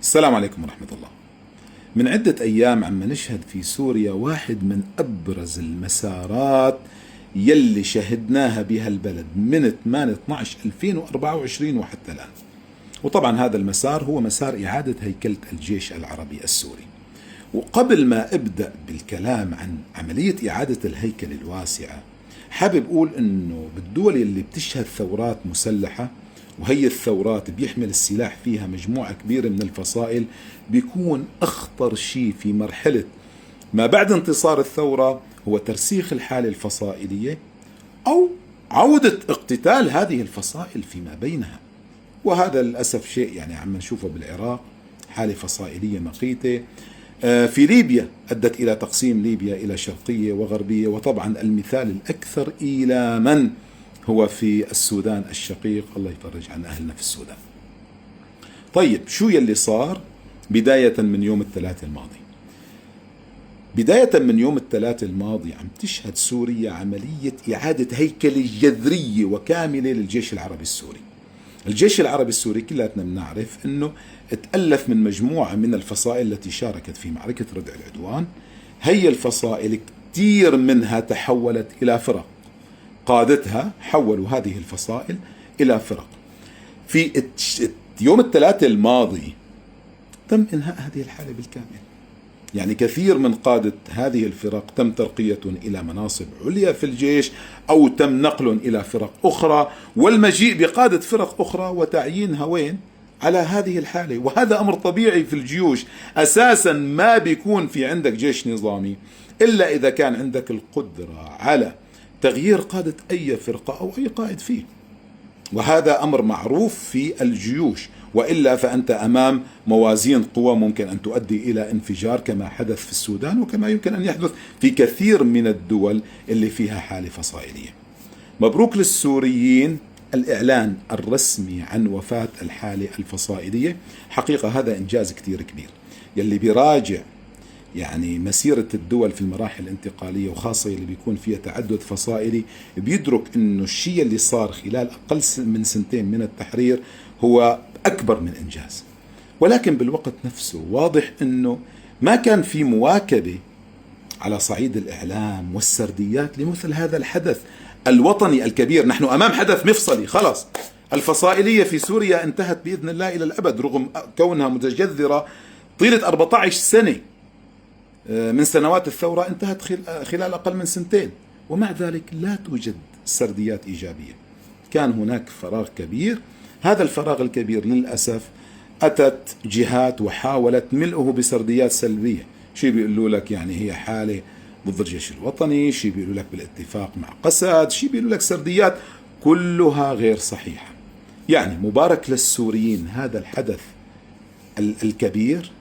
السلام عليكم ورحمة الله. من عدة أيام عم نشهد في سوريا واحد من أبرز المسارات يلي شهدناها بها البلد من 8/12/2024 وحتى الآن. وطبعا هذا المسار هو مسار إعادة هيكلة الجيش العربي السوري. وقبل ما أبدأ بالكلام عن عملية إعادة الهيكلة الواسعة، حابب أقول أنه بالدول اللي بتشهد ثورات مسلحة، وهي الثورات بيحمل السلاح فيها مجموعة كبيرة من الفصائل، بيكون أخطر شيء في مرحلة ما بعد انتصار الثورة هو ترسيخ الحالة الفصائلية أو عودة اقتتال هذه الفصائل فيما بينها. وهذا للأسف شيء يعني عم نشوفه بالعراق، حالة فصائلية مقيتة. في ليبيا أدت إلى تقسيم ليبيا إلى شرقية وغربية. وطبعا المثال الأكثر إيلاما هو في السودان الشقيق، الله يفرج عن أهلنا في السودان. طيب شو يلي صار بداية من يوم الثلاثاء الماضي؟ بداية من يوم الثلاثاء الماضي عم تشهد سوريا عملية إعادة هيكلة جذرية وكاملة للجيش العربي السوري. الجيش العربي السوري كلاتنا بنعرف أنه تألف من مجموعة من الفصائل التي شاركت في معركة ردع العدوان. هي الفصائل كتير منها تحولت إلى فرق، قادتها حولوا هذه الفصائل إلى فرق. في يوم الثلاثاء الماضي تم إنهاء هذه الحالة بالكامل. يعني كثير من قادة هذه الفرق تم ترقيتهم إلى مناصب عليا في الجيش، أو تم نقلهم إلى فرق أخرى، والمجيء بقادة فرق أخرى وتعيينها وين؟ على هذه الحالة. وهذا أمر طبيعي في الجيوش. أساسا ما بيكون في عندك جيش نظامي إلا إذا كان عندك القدرة على تغيير قادة أي فرقة أو أي قائد فيه. وهذا أمر معروف في الجيوش، وإلا فأنت أمام موازين قوى ممكن أن تؤدي إلى انفجار، كما حدث في السودان وكما يمكن أن يحدث في كثير من الدول اللي فيها حالة فصائلية. مبروك للسوريين الإعلان الرسمي عن وفاة الحالة الفصائلية. حقيقة هذا إنجاز كتير كبير. يلي بيراجع يعني مسيرة الدول في المراحل الانتقالية، وخاصة اللي بيكون فيها تعدد فصائلي، بيدرك انه الشيء اللي صار خلال اقل من سنتين من التحرير هو اكبر من انجاز. ولكن بالوقت نفسه واضح انه ما كان في مواكبة على صعيد الاعلام والسرديات لمثل هذا الحدث الوطني الكبير. نحن امام حدث مفصلي، خلاص الفصائلية في سوريا انتهت باذن الله الى الابد، رغم كونها متجذرة طيلة 14 سنة من سنوات الثورة، انتهت خلال أقل من سنتين. ومع ذلك لا توجد سرديات إيجابية. كان هناك فراغ كبير. هذا الفراغ الكبير للأسف أتت جهات وحاولت ملئه بسرديات سلبية. شيء بيقولوا لك يعني هي حالة ضد الجيش الوطني، شيء بيقولوا لك بالاتفاق مع قسد، شيء بيقولوا لك سرديات كلها غير صحيحة. يعني مبارك للسوريين هذا الحدث الكبير.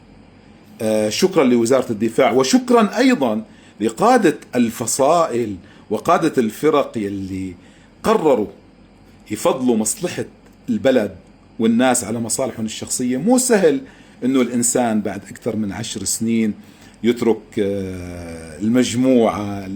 شكرا لوزارة الدفاع، وشكرا أيضا لقادة الفصائل وقادة الفرق اللي قرروا يفضلوا مصلحة البلد والناس على مصالحهم الشخصية. مو سهل أنه الإنسان بعد أكثر من 10 سنين يترك مجموعة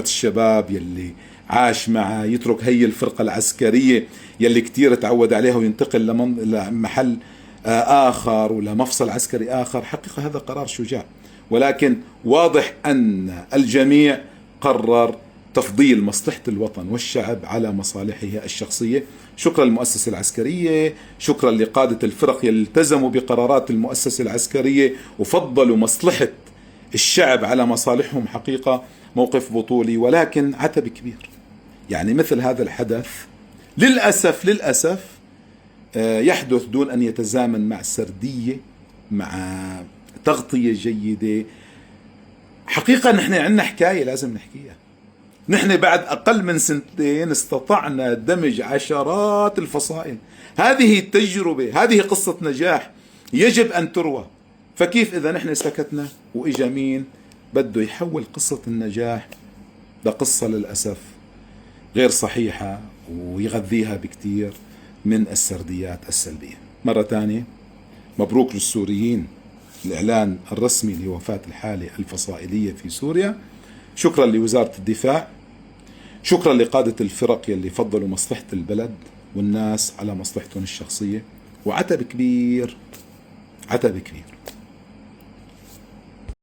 الشباب يلي عاش معه، يترك هي الفرقة العسكرية يلي كتير تعود عليها وينتقل لمحل آخر ولا مفصل عسكري آخر. حقيقة هذا قرار شجاع، ولكن واضح أن الجميع قرر تفضيل مصلحة الوطن والشعب على مصالحه الشخصية. شكرا للمؤسسة العسكرية، شكرا لقادة الفرق يلتزموا بقرارات المؤسسة العسكرية وفضلوا مصلحة الشعب على مصالحهم. حقيقة موقف بطولي، ولكن عتب كبير. يعني مثل هذا الحدث للأسف يحدث دون أن يتزامن مع سردية، مع تغطية جيدة. حقيقة نحن عندنا حكاية لازم نحكيها. نحن بعد أقل من سنتين استطعنا دمج عشرات الفصائل. هذه تجربة، هذه قصة نجاح يجب أن تروى. فكيف إذا نحن سكتنا وإجا مين بده يحول قصة النجاح لقصة للأسف غير صحيحة ويغذيها بكتير من السرديات السلبية. مرة تانية مبروك للسوريين الإعلان الرسمي لوفاة الحالة الفصائلية في سوريا. شكرا لوزارة الدفاع، شكرا لقادة الفرق يلي فضلوا مصلحة البلد والناس على مصلحتهم الشخصية. وعتب كبير عتب كبير.